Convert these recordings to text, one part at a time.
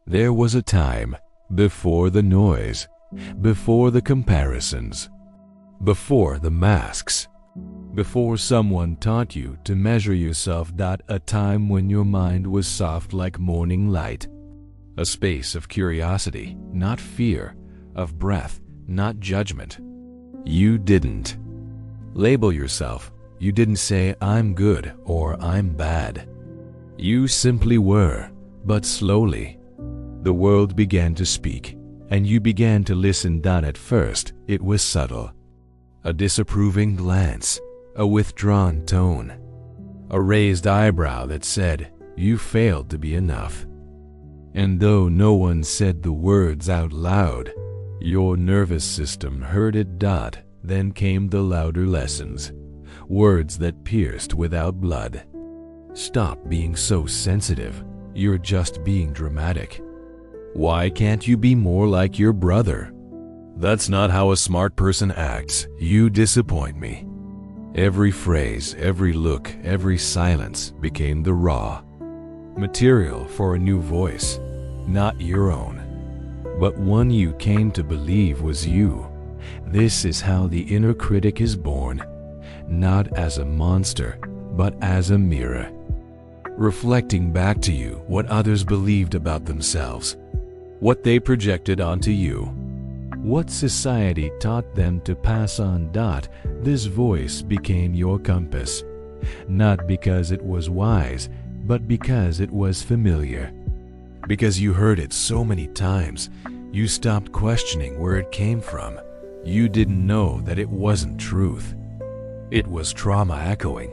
There was a time before the noise, before the comparisons, before the masks, before someone taught you to measure yourself. A time when your mind was soft like morning light, a space of curiosity, not fear, of breath, not judgment. You didn't label yourself. You didn't say, "I'm good" or "I'm bad." You simply were, but slowly, the world began to speak, and you began to listen. At first, it was subtle. A disapproving glance, a withdrawn tone, a raised eyebrow that said, "You failed to be enough." And though no one said the words out loud, your nervous system heard it. Then came the louder lessons, words that pierced without blood. "Stop being so sensitive. You're just being dramatic. Why can't you be more like your brother? That's not how a smart person acts. You disappoint me." Every phrase, every look, every silence became the raw material for a new voice, not your own, but one you came to believe was you. This is how the inner critic is born, not as a monster, but as a mirror, reflecting back to you what others believed about themselves, what they projected onto you, what society taught them to pass on. This voice became your compass, not because it was wise, but because it was familiar. Because you heard it so many times, you stopped questioning where it came from. You didn't know that it wasn't truth. It was trauma echoing,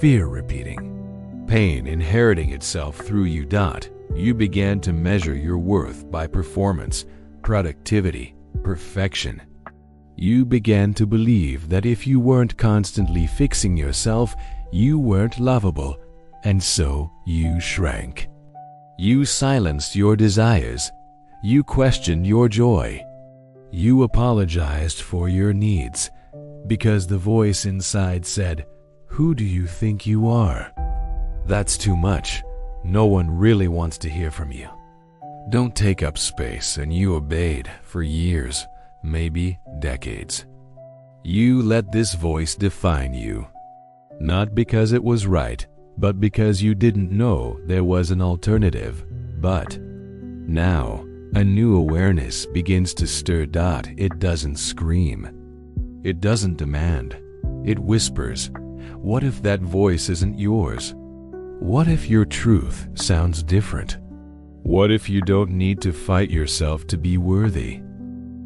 fear repeating, pain inheriting itself through you. You began to measure your worth by performance, productivity, perfection. You began to believe that if you weren't constantly fixing yourself, you weren't lovable, and so you shrank. You silenced your desires. You questioned your joy. You apologized for your needs, because the voice inside said, "Who do you think you are? That's too much. No one really wants to hear from you. Don't take up space." And you obeyed for years, maybe decades. You let this voice define you, not because it was right, but because you didn't know there was an alternative. But now, a new awareness begins to stir. It doesn't scream. It doesn't demand. It whispers. What if that voice isn't yours? What if your truth sounds different? What if you don't need to fight yourself to be worthy?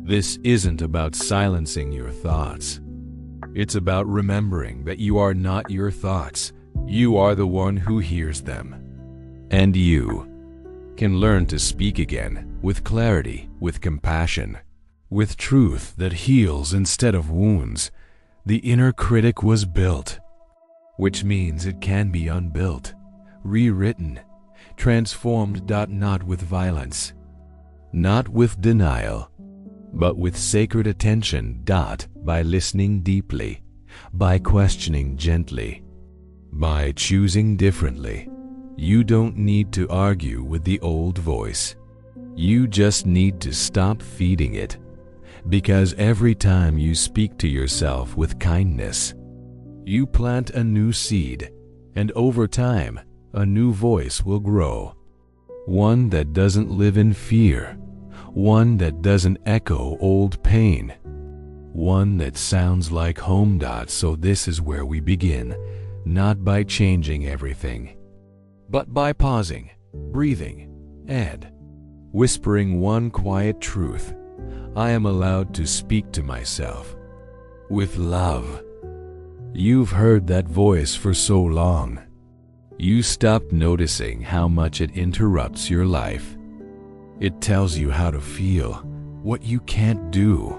This isn't about silencing your thoughts. It's about remembering that you are not your thoughts. You are the one who hears them. And you can learn to speak again with clarity, with compassion, with truth that heals instead of wounds. The inner critic was built, which means it can be unbuilt, rewritten, transformed. Not with violence, not with denial, but with sacred attention. By listening deeply, by questioning gently, by choosing differently. You don't need to argue with the old voice. You just need to stop feeding it. Because every time you speak to yourself with kindness, you plant a new seed, and over time, a new voice will grow. One that doesn't live in fear, one that doesn't echo old pain, one that sounds like home. So this is where we begin, not by changing everything, but by pausing, breathing, and whispering one quiet truth. I am allowed to speak to myself with love. You've heard that voice for so long. You stopped noticing how much it interrupts your life. It tells you how to feel, what you can't do,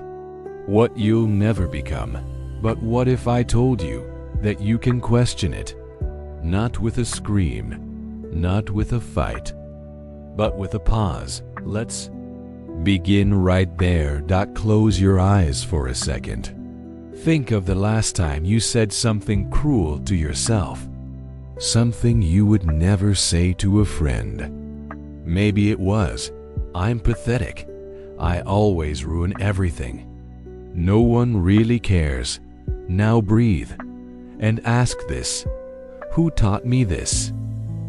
what you'll never become. But what if I told you that you can question it? Not with a scream, not with a fight, but with a pause. Let's begin right there. Close your eyes for a second. Think of the last time you said something cruel to yourself, something you would never say to a friend. Maybe it was, I'm pathetic. I always ruin everything. No one really cares. Now breathe and ask this. Who taught me this?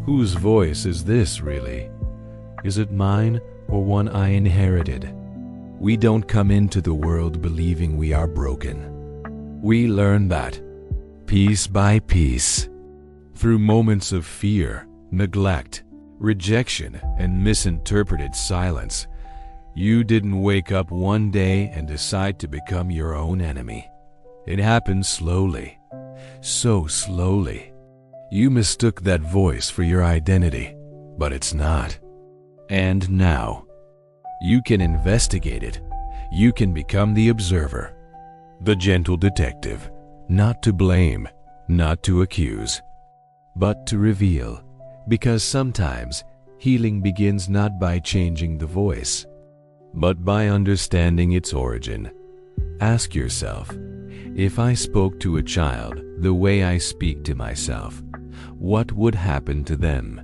Whose voice is this really? Is it mine or one I inherited? We don't come into the world believing we are broken. We learn that, piece by piece, through moments of fear, neglect, rejection, and misinterpreted silence. You didn't wake up one day and decide to become your own enemy. It happened slowly, so slowly. You mistook that voice for your identity, but it's not. And now, you can investigate it. You can become the observer, the gentle detective, not to blame, not to accuse, but to reveal. Because sometimes healing begins not by changing the voice, but by understanding its origin. Ask yourself, if I spoke to a child the way I speak to myself, what would happen to them?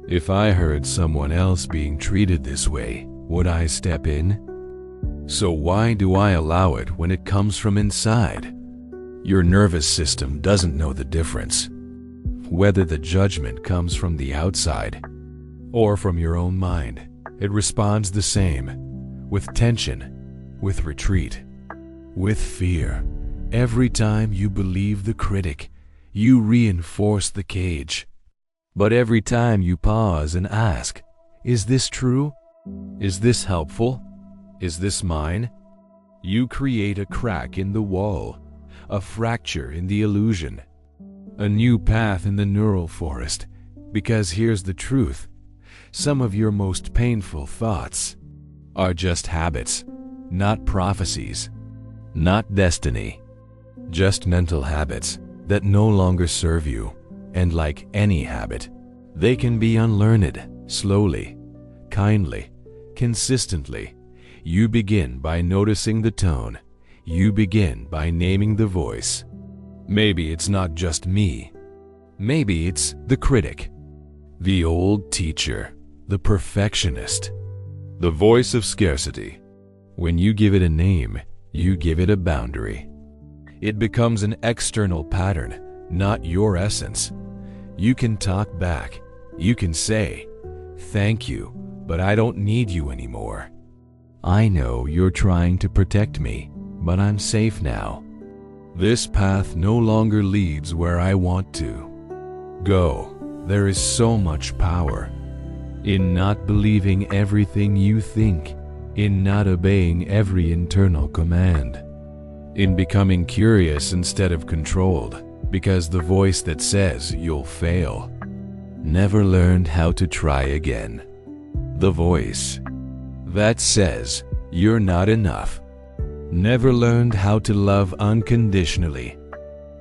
If I heard someone else being treated this way, would I step in? So why do I allow it when it comes from inside? Your nervous system doesn't know the difference. Whether the judgment comes from the outside or from your own mind, it responds the same, with tension, with retreat, with fear. Every time you believe the critic, you reinforce the cage. But every time you pause and ask, is this true? Is this helpful? Is this mine? You create a crack in the wall, a fracture in the illusion, a new path in the neural forest. Because here's the truth. Some of your most painful thoughts are just habits, not prophecies, not destiny, just mental habits that no longer serve you. And like any habit, they can be unlearned, slowly, kindly, consistently. You begin by noticing the tone. You begin by naming the voice. Maybe it's not just me. Maybe it's the critic, the old teacher, the perfectionist, the voice of scarcity. When you give it a name, you give it a boundary. It becomes an external pattern, not your essence. You can talk back. You can say, "Thank you, but I don't need you anymore. I know you're trying to protect me, but I'm safe now. This path no longer leads where I want to go." There is so much power in not believing everything you think, in not obeying every internal command, in becoming curious instead of controlled, because the voice that says you'll fail never learned how to try again. The voice that says you're not enough never learned how to love unconditionally.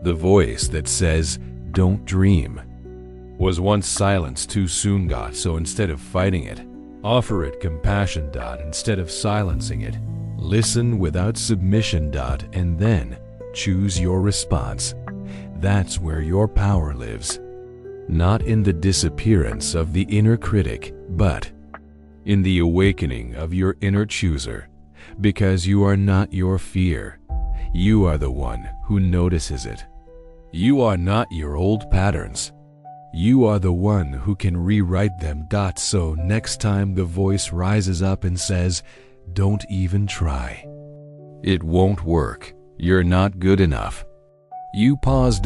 The voice that says don't dream was once silenced too soon. So instead of fighting it, offer it compassion. Instead of silencing it, listen without submission. And then choose your response. That's where your power lives. Not in the disappearance of the inner critic, but in the awakening of your inner chooser. Because you are not your fear. You are the one who notices it. You are not your old patterns. You are the one who can rewrite them. So next time the voice rises up and says, "Don't even try. It won't work. You're not good enough." You pause.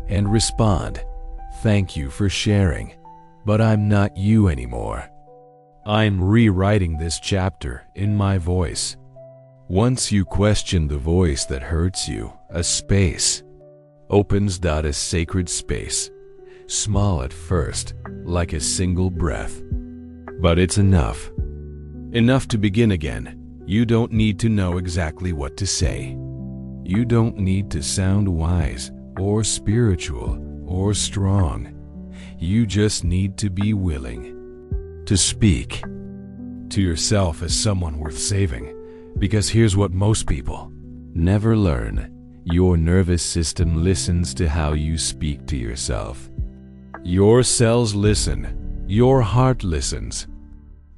And respond, "Thank you for sharing, but I'm not you anymore. I'm rewriting this chapter in my voice." Once you question the voice that hurts you, a space opens. A sacred space, small at first, like a single breath. But it's enough. Enough to begin again. You don't need to know exactly what to say. You don't need to sound wise or spiritual or strong. You just need to be willing to speak to yourself as someone worth saving. Because here's what most people never learn. Your nervous system listens to how you speak to yourself. Your cells listen. Your heart listens.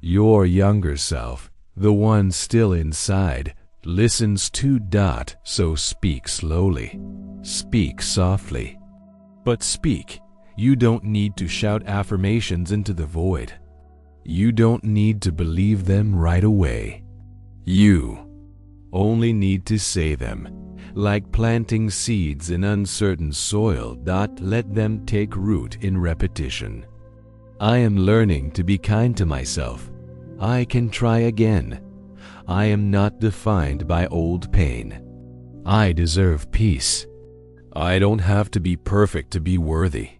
Your younger self, the one still inside, listens too. So speak slowly. Speak softly. But speak. You don't need to shout affirmations into the void. You don't need to believe them right away. You only need to say them, like planting seeds in uncertain soil. Let them take root in repetition. I am learning to be kind to myself. I can try again. I am not defined by old pain. I deserve peace. I don't have to be perfect to be worthy.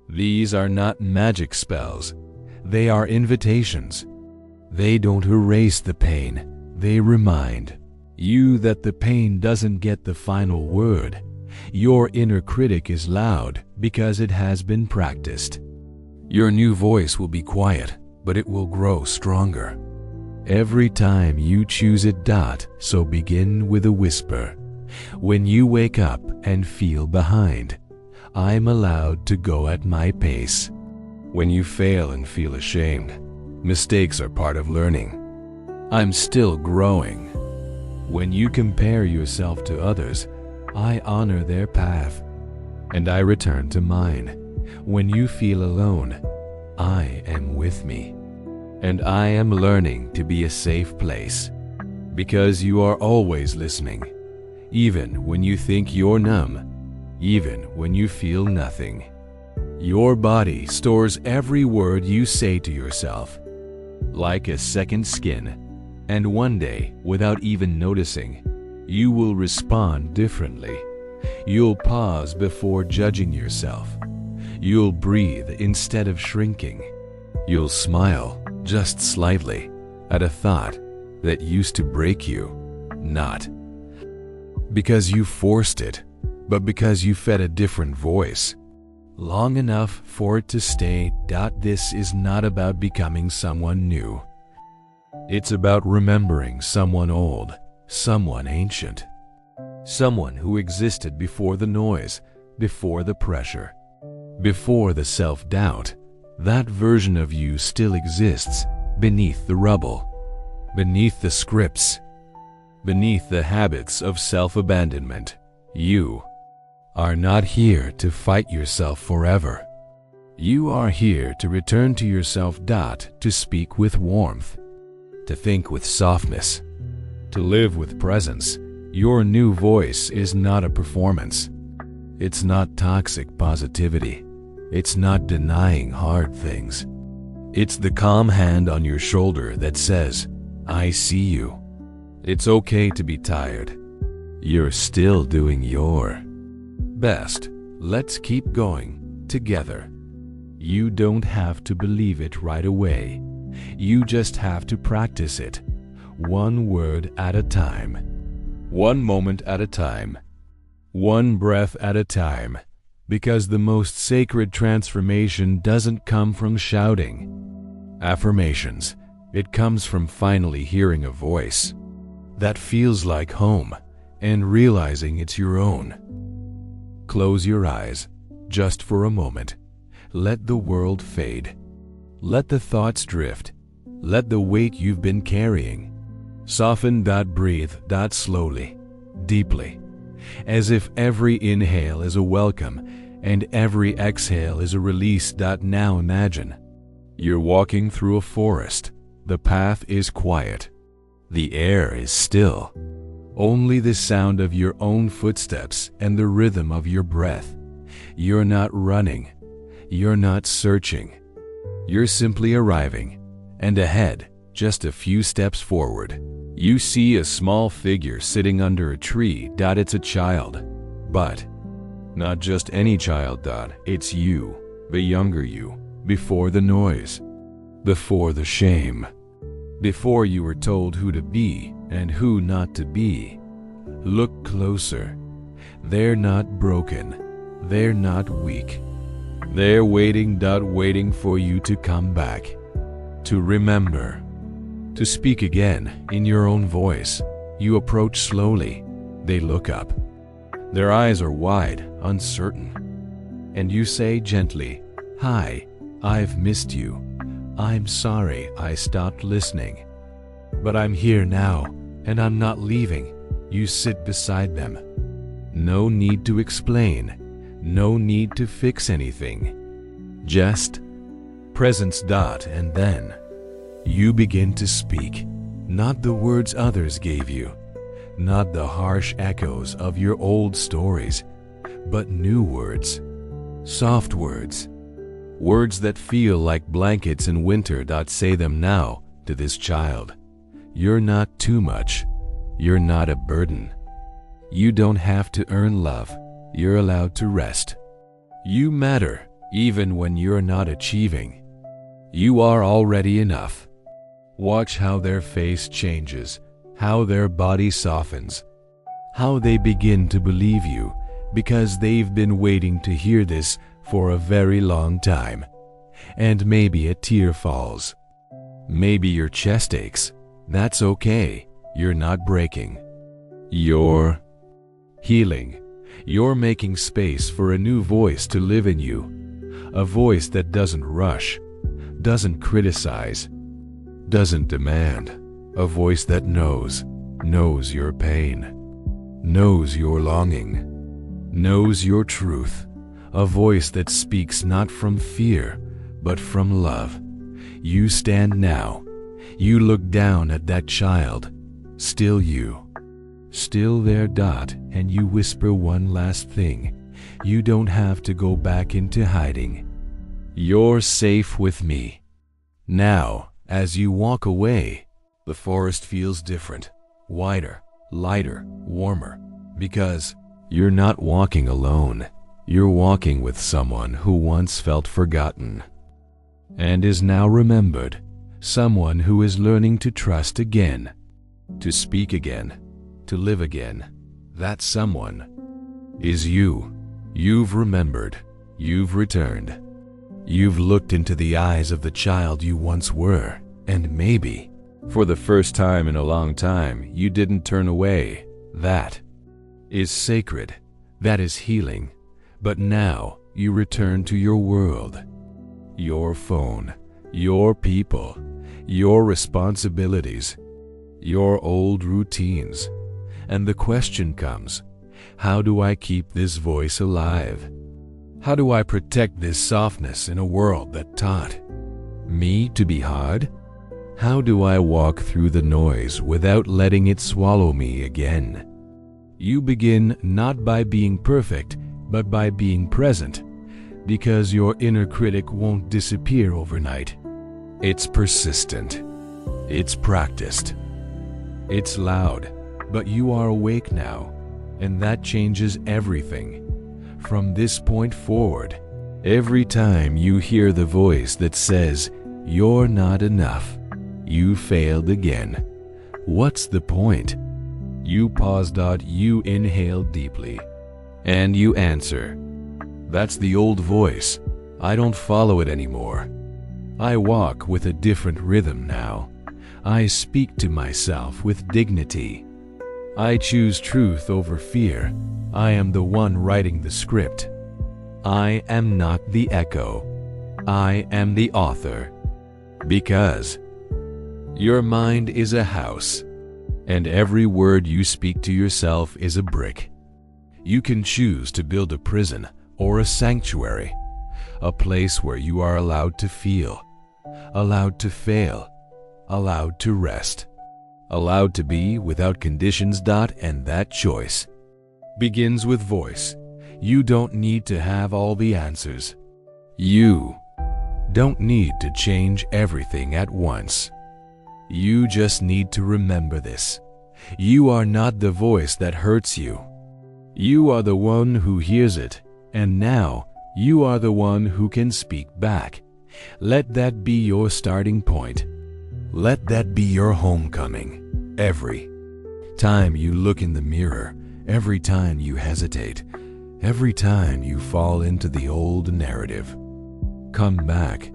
These are not magic spells. They are invitations. They don't erase the pain. They remind you that the pain doesn't get the final word. Your inner critic is loud because it has been practiced. Your new voice will be quiet, but it will grow stronger every time you choose it. So begin with a whisper. When you wake up and feel behind, I'm allowed to go at my pace. When you fail and feel ashamed, mistakes are part of learning. I'm still growing. When you compare yourself to others, I honor their path, and I return to mine. When you feel alone, I am with me, and I am learning to be a safe place, because you are always listening, even when you think you're numb, even when you feel nothing. Your body stores every word you say to yourself, like a second skin. And one day, without even noticing, you will respond differently. You'll pause before judging yourself. You'll breathe instead of shrinking. You'll smile, just slightly, at a thought that used to break you. Not because you forced it, but because you fed a different voice long enough for it to stay. This is not about becoming someone new. It's about remembering someone old, someone ancient, someone who existed before the noise, before the pressure, before the self-doubt. That version of you still exists beneath the rubble, beneath the scripts, beneath the habits of self-abandonment. You are not here to fight yourself forever. You are here to return to yourself. To speak with warmth, to think with softness, to live with presence. Your new voice is not a performance. It's not toxic positivity. It's not denying hard things. It's the calm hand on your shoulder that says, I see you. It's okay to be tired. You're still doing your best. Let's keep going together. You don't have to believe it right away. You just have to practice it, one word at a time, one moment at a time, one breath at a time, because the most sacred transformation doesn't come from shouting affirmations. It comes from finally hearing a voice that feels like home and realizing it's your own. Close your eyes just for a moment. Let the world fade. Let the thoughts drift. Let the weight you've been carrying soften. Breathe. Slowly, deeply, as if every inhale is a welcome and every exhale is a release. Now imagine you're walking through a forest. The path is quiet. The air is still. Only the sound of your own footsteps and the rhythm of your breath. You're not running. You're not searching. You're simply arriving, and ahead, just a few steps forward, you see a small figure sitting under a tree. It's a child, but not just any child. It's you, the younger you, before the noise, before the shame, before you were told who to be and who not to be. Look closer. They're not broken. They're not weak. They're waiting for you to come back, to remember, to speak again in your own voice. You approach slowly. They look up. Their eyes are wide, uncertain. And you say gently, Hi, I've missed you. I'm sorry I stopped listening. But I'm here now, and I'm not leaving. You sit beside them. No need to explain. No need to fix anything. Just presence. And then you begin to speak. Not the words others gave you. Not the harsh echoes of your old stories, but new words. Soft words. Words that feel like blankets in winter. Say them now to this child. You're not too much. You're not a burden. You don't have to earn love. You're allowed to rest. You matter even when you're not achieving. You are already enough. Watch how their face changes, how their body softens, how they begin to believe you because they've been waiting to hear this for a very long time. And maybe a tear falls. Maybe your chest aches. That's okay. You're not breaking. You're healing. You're making space for a new voice to live in you. A voice that doesn't rush, doesn't criticize, doesn't demand. A voice that knows your pain, knows your longing, knows your truth. A voice that speaks not from fear, but from love. You stand now. You look down at that child. Still you. Still there. And you whisper one last thing. You don't have to go back into hiding. You're safe with me. Now, as you walk away, the forest feels different, wider, lighter, warmer, because you're not walking alone. You're walking with someone who once felt forgotten and is now remembered, someone who is learning to trust again, to speak again, to live again. That someone is you. You've remembered. You've returned. You've looked into the eyes of the child you once were, and maybe, for the first time in a long time, you didn't turn away. That is sacred. That is healing. But now you return to your world, your phone, your people, your responsibilities, your old routines. And the question comes, how do I keep this voice alive? How do I protect this softness in a world that taught me to be hard? How do I walk through the noise without letting it swallow me again? You begin not by being perfect, but by being present, because your inner critic won't disappear overnight. It's persistent. It's practiced. It's loud, but you are awake now, and that changes everything. From this point forward, every time you hear the voice that says, "You're not enough. You failed again. What's the point?" You pause. You inhale deeply. And you answer, "That's the old voice. I don't follow it anymore. I walk with a different rhythm now. I speak to myself with dignity. I choose truth over fear. I am the one writing the script. I am not the echo. I am the author." Because your mind is a house, and every word you speak to yourself is a brick. You can choose to build a prison or a sanctuary, a place where you are allowed to feel, allowed to fail, allowed to rest, allowed to be without conditions. And that choice begins with voice. You don't need to have all the answers. You don't need to change everything at once. You just need to remember this. You are not the voice that hurts you. You are the one who hears it, and now you are the one who can speak back. Let that be your starting point. Let that be your homecoming. Every time you look in the mirror, every time you hesitate, every time you fall into the old narrative, come back,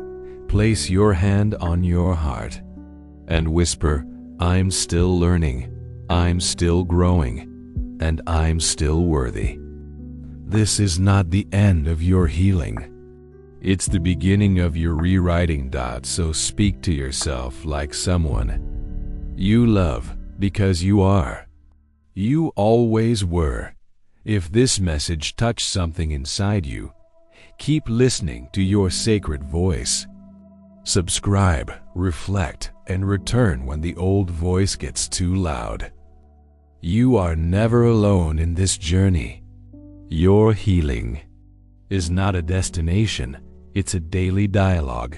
place your hand on your heart, and whisper, "I'm still learning, I'm still growing, and I'm still worthy." This is not the end of your healing. It's the beginning of your rewriting. So speak to yourself like someone you love, because you are. You always were. If this message touched something inside you, keep listening to your sacred voice. Subscribe, reflect, and return when the old voice gets too loud. You are never alone in this journey. Your healing is not a destination, it's a daily dialogue.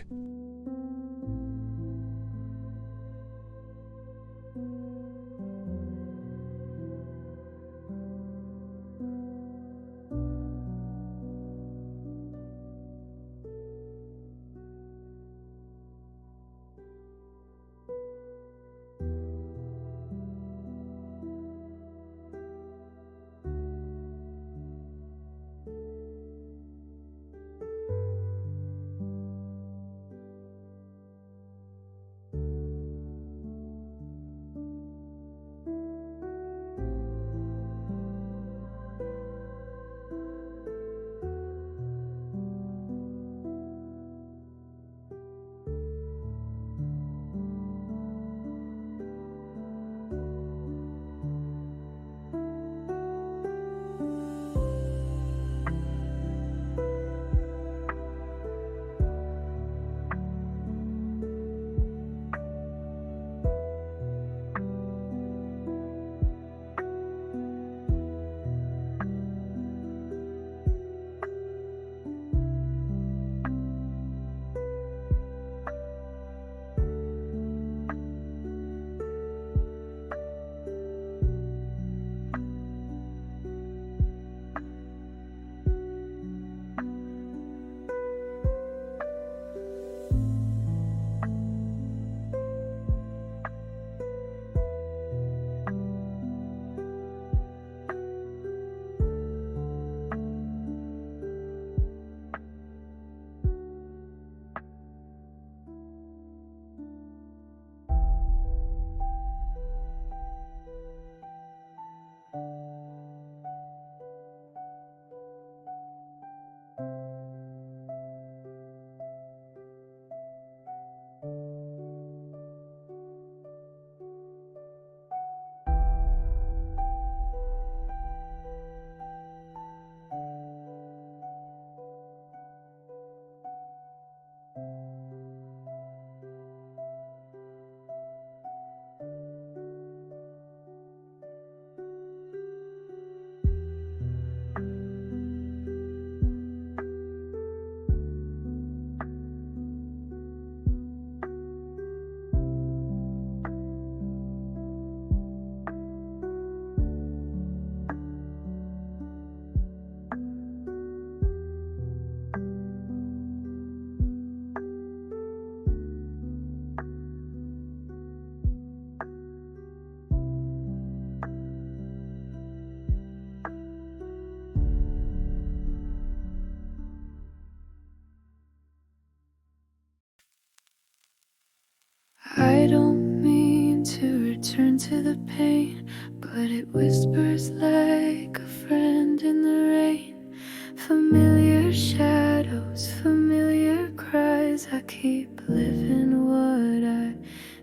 I don't mean to return to the pain, but it whispers like a friend in the rain. Familiar shadows, familiar cries. I keep living what I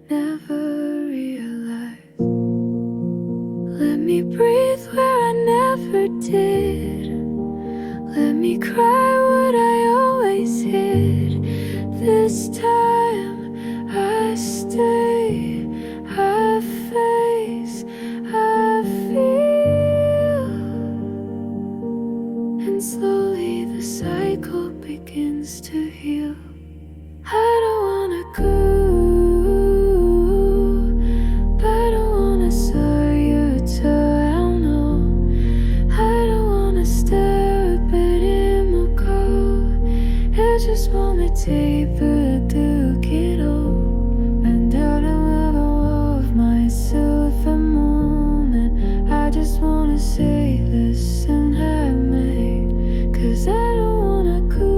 never realized. Let me breathe where I never did. Let me cry what I always hid. This time I stay, I face, I feel. And slowly the cycle begins to heal. I don't wanna go, but I don't wanna saw you till I know. I don't wanna stare up at him or go. I just wanna take the kiddo and out of myself a moment. I just wanna say this and have made, 'cause I don't wanna go.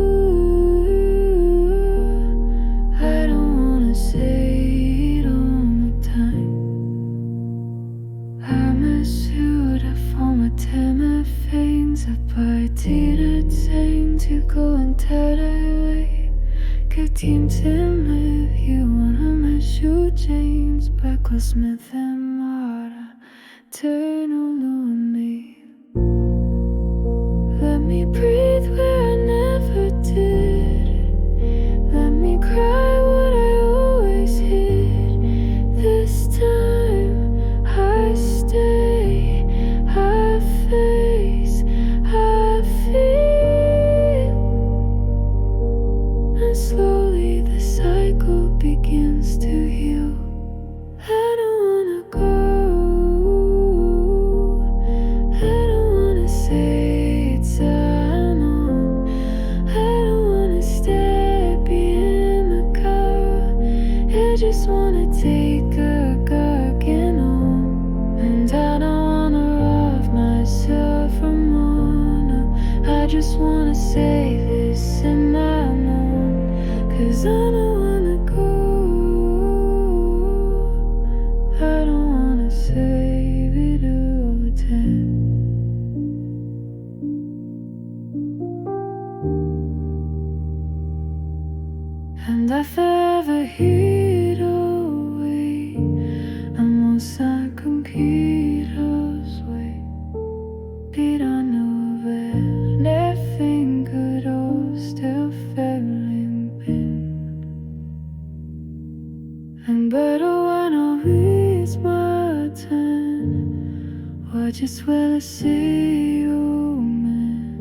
I don't wanna say it all the time. I'm a suit of former tema things. I buy tea to go and tell team Tim live. You wanna match shoe chains, backless Smith and Marta, turn on me. Let me breathe where I never did. Let me cry what I always hid. This time I stay, I face, I feel. And slowly the cycle begins to heal. I don't wanna go, I don't wanna say it's I know. I don't wanna step in the car. I just wanna take a garden home. And I don't wanna rob myself from honor. I just wanna say this in my mind, 'cause I don't wanna go, I don't wanna save it all ten. And if I ever hid away, I'm on conquista's way. Did I know that anything could all still fell in pain? And better when I reach my turn, or just will I see you, man,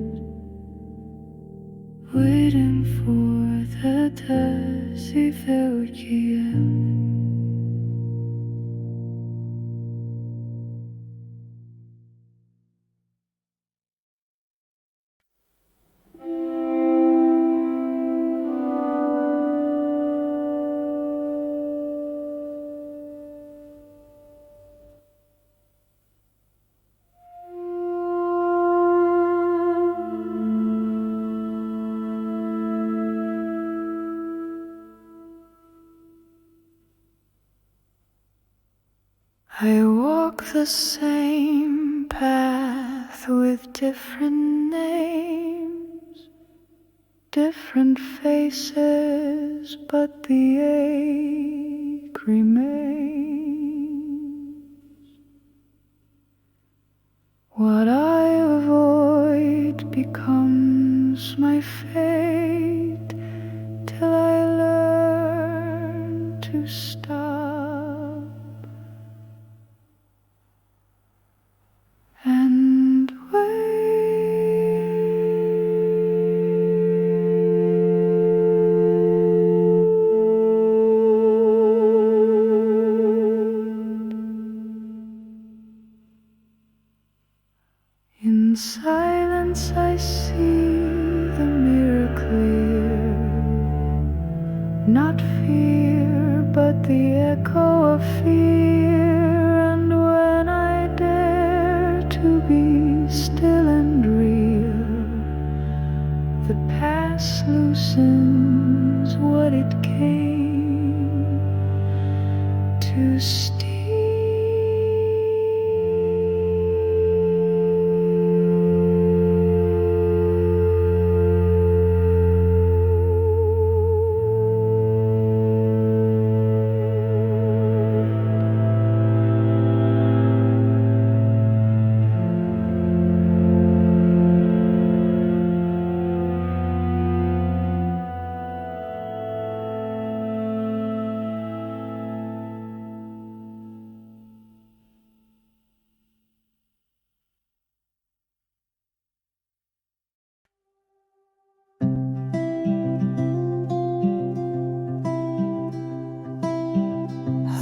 waiting for the taxi filled you. I walk the same path with different names, different faces, but the ache remains. What I avoid becomes my fate, till I learn to stop and in silence I see the mirror clear, not fear, but the echo of fear. And when I dare to be still and real, the past loosens what it came to steal.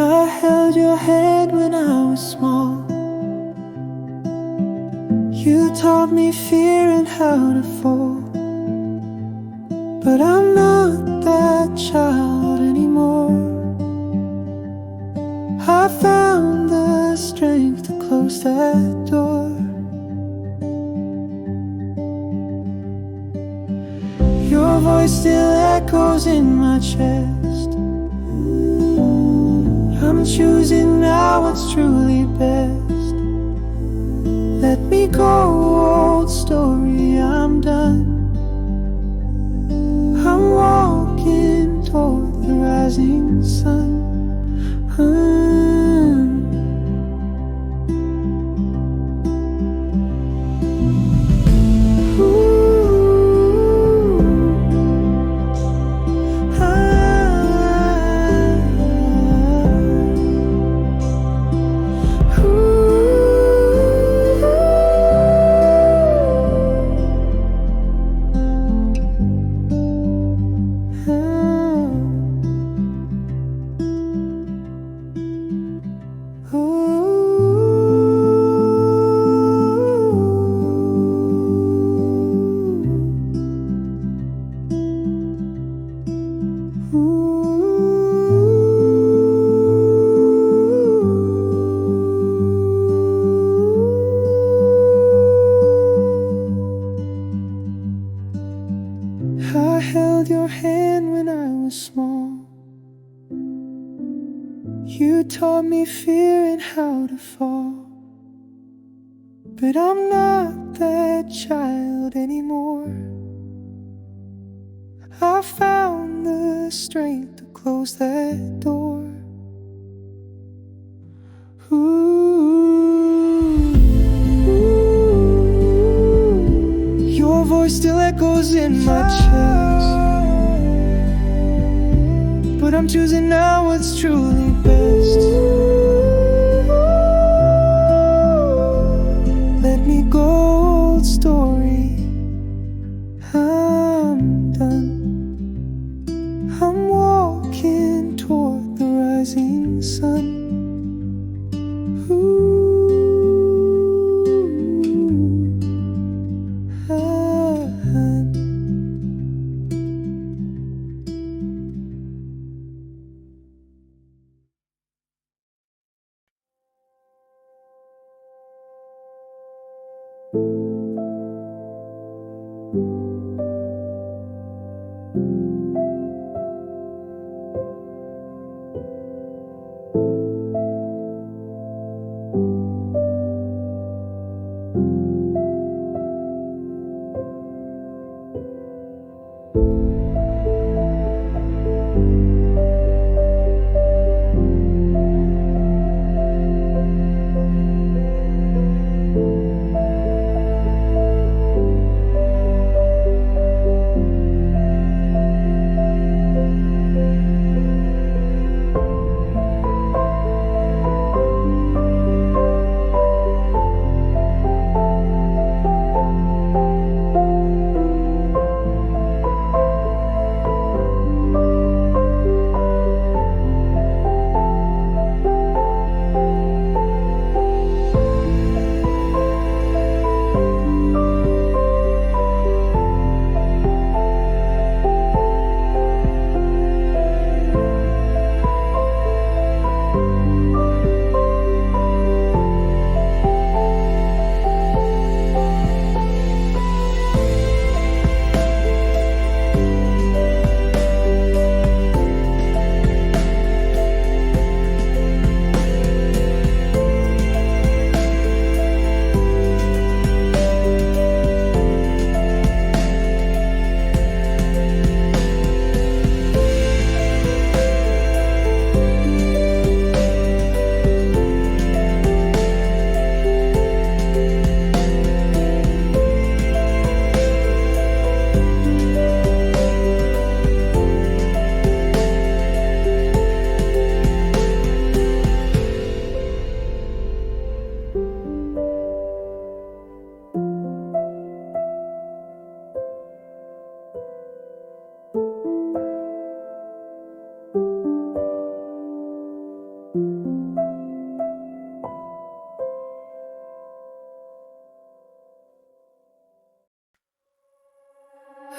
I held your hand when I was small. You taught me fear and how to fall. But I'm not that child anymore. I found the strength to close that door. Your voice still echoes in my chest. I'm choosing now what's truly best. Let me go, old story, I'm done. I'm walking toward rising sun. I held your hand when I was small. You taught me fear and how to fall. But I'm not that child anymore. I found the strength to close that door. Your voice still echoes in my chest, but I'm choosing now what's truly best. Let me go, old story, I'm done. I'm walking toward the rising sun.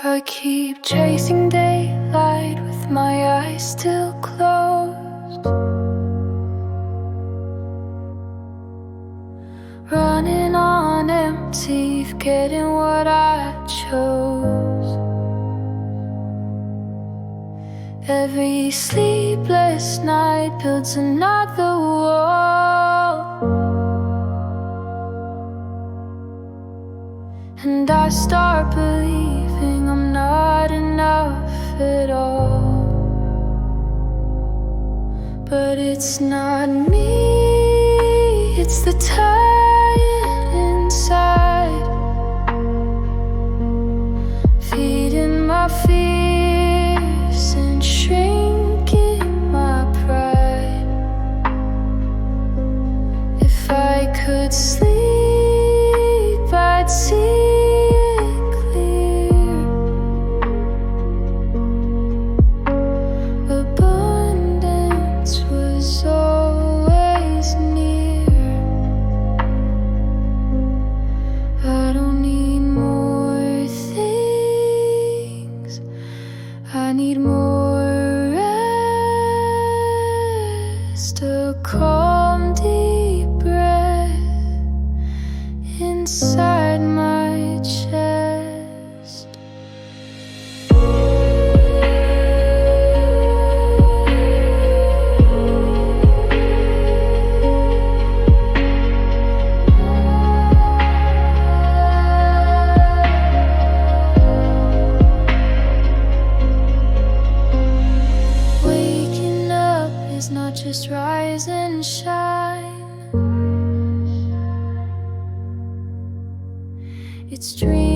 I keep chasing daylight with my eyes still closed, running on empty, forgetting what I chose. Every sleepless night builds another wall, and I start believing I'm not enough at all. But it's not me, it's the tide inside, feeding my fears and shrinking my pride. If I could sleep, I'd see it clear. Abundance was always near. I don't need more things, I need more rest, a calm deep breath inside my chest. Waking up is not just rise and shine, it's dreaming.